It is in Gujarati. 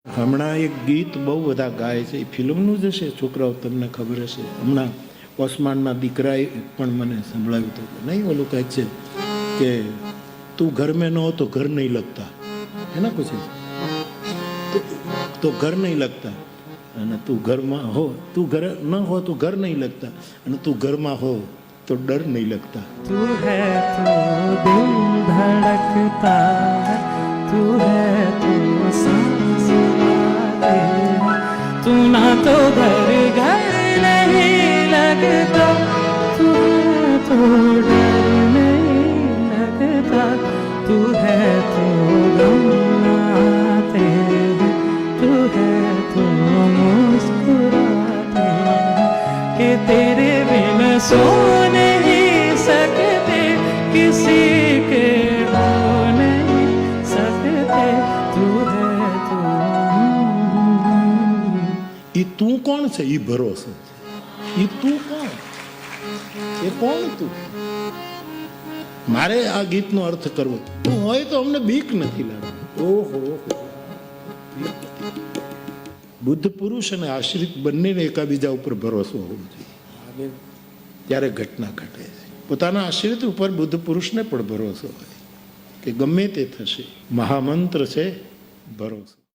હમણાં એક ગીત બહુ બધા ગાય છે, એ ફિલ્મનું જ હશે, છોકરાઓ તમને ખબર હશે. હમણાં ઓસમાનના દીકરાએ પણ મને સંભળાવ્યું હતું, નહીં ઓલું કહે છે કે તું ઘર में न हो तो घर नहीं लगता, है ना कुछ तो घर नहीं लगता, અને તું ઘરમાં હો, તું ઘર ન હો તો ઘર નહીં લગતા, અને તું ઘરમાં હો તો ડર નહીં લગતા. तू है तो दिल धड़कता है, तू है तो सांस आती है, तू ना तो घर घर नहीं लगता, तू है तो डर नहीं लगता, तू है तो गम आते हैं, तू है तो मुस्कुराते हैं, कि तेरे बिन सो नहीं सकते, किसी के हो नहीं सकते, तू है तो. એ તું કોણ છે? એ ભરોસો છે. એ તું કોણ? એ કોણ તું? મારે આ ગીતનો અર્થ કરવો, તું હોય તો અમને બીક નથી લાગતી. ઓહો, બુદ્ધ પુરુષ અને આશ્રિત બંનેને એકાબીજા ઉપર ભરોસો હોવો જોઈએ, ત્યારે ઘટના ઘટે છે. પોતાના આશ્રિત ઉપર બુદ્ધ પુરુષને પણ ભરોસો હોય કે ગમે તે થશે. મહામંત્ર છે ભરોસો.